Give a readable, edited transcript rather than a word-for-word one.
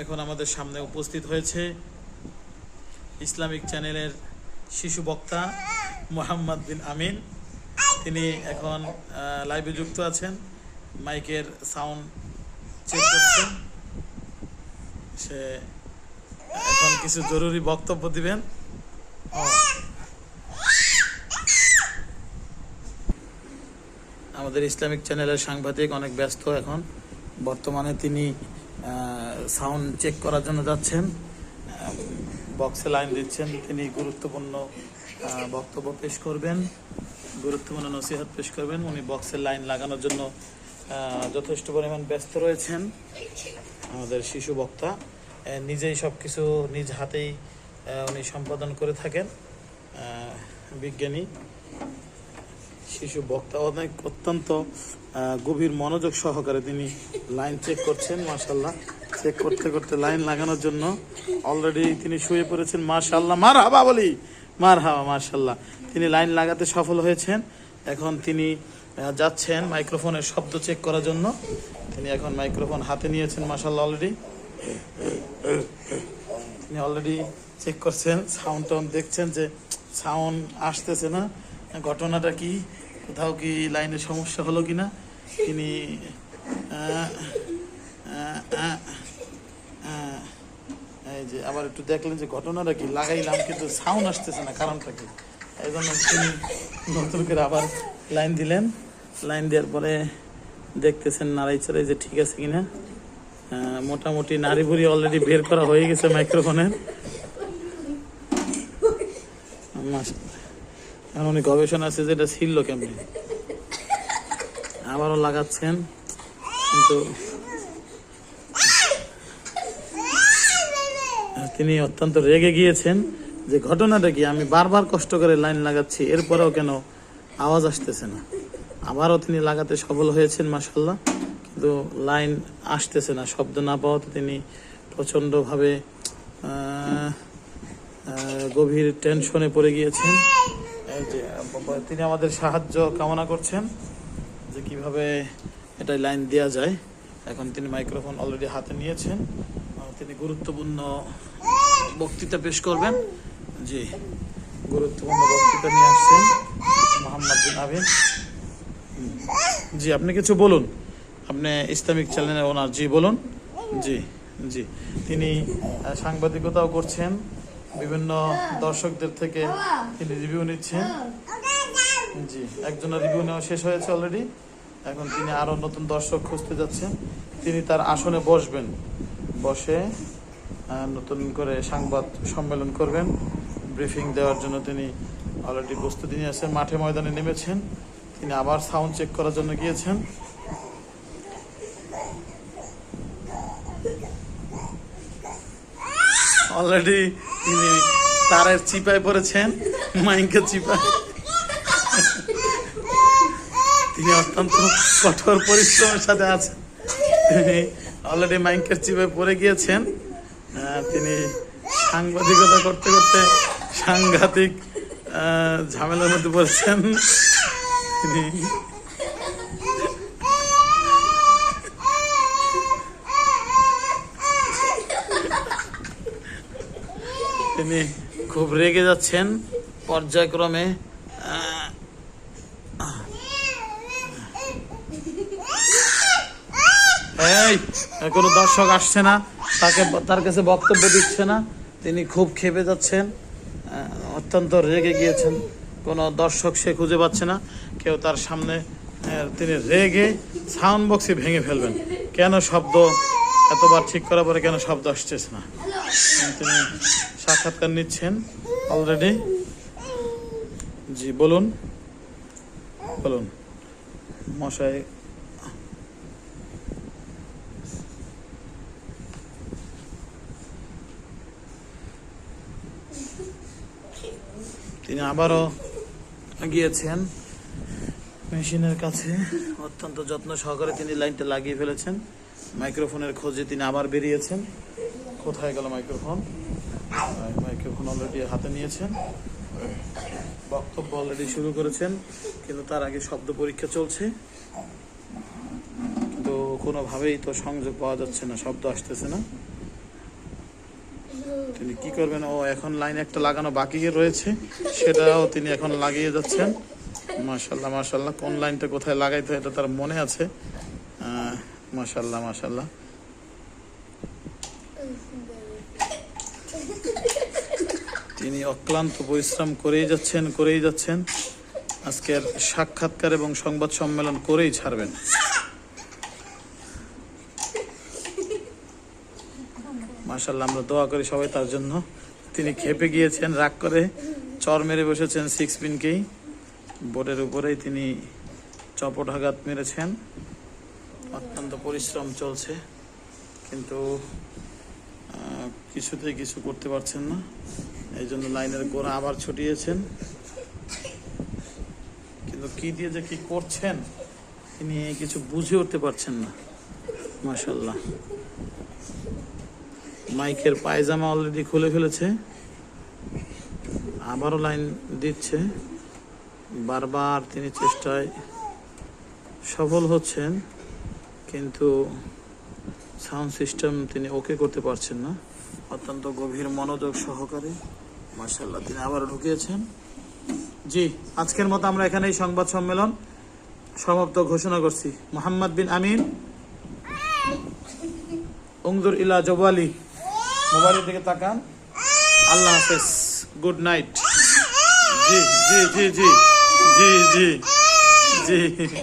এখন আমাদের সামনে উপস্থিত হয়েছে ইসলামিক চ্যানেলের শিশু বক্তা মোহাম্মদ বিন আমিন। তিনি এখন লাইভে যুক্ত আছেন, মাইকের সাউন্ড চেক করছেন। সে এখন কিছু জরুরি বক্তব্য দিবেন। আমাদের ইসলামিক চ্যানেলের সাংবাদিক অনেক ব্যস্ত এখন বর্তমানে। তিনি সাউন্ড চেক করার জন্য যাচ্ছেন, বক্সে লাইন দিচ্ছেন। তিনি গুরুত্বপূর্ণ বক্তব্য পেশ করবেন, গুরুত্বপূর্ণ নসিহত পেশ করবেন। উনি বক্সের লাইন লাগানোর জন্য যথেষ্ট পরিমাণ ব্যস্ত রয়েছেন। আমাদের শিশু বক্তা নিজেই সব কিছু নিজ হাতেই উনি সম্পাদন করে থাকেন। বিজ্ঞানী শিশু বক্তা অত্যন্ত গভীর মনোযোগ সহকারে তিনি লাইন চেক করছেন। মাশাআল্লাহ, চেক করতে করতে লাইন লাগানোর জন্য অলরেডি তিনি শুয়ে পড়েছেন। মাশাআল্লাহ, মারহাবা বলি, মারহাবা। মাশাআল্লাহ, তিনি লাইন লাগাতে সফল হয়েছেন। এখন তিনি যাচ্ছেন মাইক্রোফোনের শব্দ চেক করার জন্য। তিনি এখন মাইক্রোফোন হাতে নিয়েছেন। মাশাআল্লাহ, তিনি অলরেডি চেক করছেন, সাউন্ড দেখছেন যে সাউন্ড আসতেছে না, ঘটনাটা কি, কোথাও কি লাইনের সমস্যা হলো কিনা। তিনি এই যে আবার একটু দেখলেন যে ঘটনাটা কি, লাগাইলাম কিন্তু সাউন্ড আসতেছে না, কারণটা কি। এই জন্য তিনি নতুন করে আবার লাইন দিলেন। লাইন দেওয়ার পরে দেখতেছেন নাড়াই চাড়াই যে ঠিক আছে কিনা। মোটামুটি নাড়ি ভুড়ি অলরেডি বের করা হয়ে গেছে মাইক্রোফোনের। এখন উনি গবেষণা আছে যে এটা ছিল কেমনি, আবারও লাগাচ্ছেন। কিন্তু তিনি অত্যন্ত রেগে গিয়েছেন যে ঘটনাটা কি, আমি বারবার কষ্ট করে লাইন লাগাচ্ছি, এরপরেও কেন আওয়াজ আসতেছে না। আবারও তিনি লাগাতে সফল হয়েছেন মাশাআল্লাহ, কিন্তু লাইন আসতেছে না। শব্দ না পাওয়াতে তিনি প্রচণ্ডভাবে গভীর টেনশনে পড়ে গিয়েছেন। এই যে তিনি আমাদের সাহায্য কামনা করছেন যে কিভাবে এটা লাইন দেওয়া যায়। এখন তিনি মাইক্রোফোন অলরেডি হাতে নিয়েছেন, তিনি গুরুত্বপূর্ণ বক্তৃতা পেশ করবেন। জি, গুরুত্বপূর্ণ বক্তৃতা নিয়ে আসছেন মোহাম্মদ বিন আমিন। জি, আপনি কিছু বলুন, আপনি ইসলামিক চ্যানেলের ওনার। জি বলুন। জি জি, তিনি সাংবাদিকতাও করছেন, বিভিন্ন দর্শকদের থেকে তিনি রিভিউ নিচ্ছেন। জি, একজনের রিভিউ নেওয়া শেষ হয়েছে অলরেডি। এখন তিনি আরো নতুন দর্শক খুঁজতে যাচ্ছেন। তিনি তার আসনে বসবেন, বসে নতুন করে সংবাদ সম্মেলন করবেন, ব্রিফিং দেওয়ার জন্য তিনি অলরেডি প্রস্তুতি নিয়ে আছেন। মাঠে ময়দানে নেমেছেন, তিনি আবার সাউন্ড চেক করার জন্য গিয়েছেন। অলরেডি তিনি তারের চিপায় পড়েছেন, মাইকের চিপায়। তিনি অত্যন্ত কঠোর পরিশ্রমের সাথে আছেন। তিনি অলরেডি মাইকের চিপায় পড়ে গিয়েছেন। তিনি সাংবাদিকতা করতে করতে সাংঘাতিক ঝামেলার মধ্যে পড়েছেন। তিনি খুব রেগে যাচ্ছেন পর্যায়ক্রমে। এই কোনো দর্শক আসছে না, তার কাছে বক্তব্য দিচ্ছে না, তিনি খুব ক্ষেপে যাচ্ছেন, অত্যন্ত রেগে গিয়েছেন। কোনো দর্শক সে খুঁজে পাচ্ছে না, কেউ তার সামনে। তিনি রেগে সাউন্ড বক্সে ভেঙে ফেলবেন। কেন শব্দ এতবার ঠিক করার পরে কেন শব্দ আসতেছে না। তিনি সাক্ষাৎকার নিচ্ছেন অলরেডি। জি বলুন, বলুন মশাই। তিনি আবারও গিয়েছেন মেশিনের কাছে, অত্যন্ত যত্ন সহকারে তিনি লাইনটা লাগিয়ে ফেলেছেন। মাইক্রোফোনের খোঁজে তিনি আবার বেরিয়েছেন। কোথায় গেল মাইক্রোফোন? মাইক্রোফোন অলরেডি হাতে নিয়েছেন, বক্তব্য অলরেডি শুরু করেছেন, কিন্তু তার আগে শব্দ পরীক্ষা চলছে। কিন্তু কোনোভাবেই তো সংযোগ পাওয়া যাচ্ছে না, শব্দ আসতেছে না। তিনি কি করবেন, ও এখন লাইন একটা লাগানো বাকি রয়েছে, সেটাও তিনি এখন লাগিয়ে যাচ্ছেন। মাশাল্লাহ মাশাল্লাহ, কোন লাইনটা কোথায় লাগাইতে হয় এটা তার মনে আছে। মাশাল্লাহ মাশাল্লাহ। তিনি অক্লান্ত পরিশ্রম করেই যাচ্ছেন। আজকের সাক্ষাৎকার এবং সংবাদ সম্মেলন করেই ছাড়বেন। মাশাল্লাহ, আমরা দোয়া করি সবাই তার জন্য। তিনি খেপে গিয়েছেন, রাগ করে চর মেরে বসেছেন 6 পিনকেই। বোর্ডের উপরেই তিনি চপটাঘাত মেরেছেন। অত্যন্ত পরিশ্রম চলছে, কিন্তু কিছুতেই কিছু করতে পারছেন না। এই জন্য লাইনের গোড়া আবার ছটিয়েছেন, কিন্তু কি দিয়ে যে কি করছেন তিনি কিছু বুঝে উঠতে পারছেন না। মাশাল্লাহ, মাইকের পায়জামা অলরেডি খুলে ফেলেছে, আবারও লাইন দিচ্ছে। বারবার তিনি চেষ্টায় সফল হচ্ছেন, কিন্তু সাউন্ড সিস্টেম তিনি ওকে করতে পারছেন না। অত্যন্ত গভীর মনোযোগ সহকারে মাশাআল্লাহ তিনি আবার ঢুকিয়েছেন। জি, আজকের মতো আমরা এখানেই সংবাদ সম্মেলন সমাপ্ত ঘোষণা করছি। মোহাম্মদ বিন আমিন, উংজুর ইলা জওয়ালি, মোবাইলের দিকে তাকান। আল্লাহ হাফেজ, গুড নাইট। জি জি জি জি জি জি জি।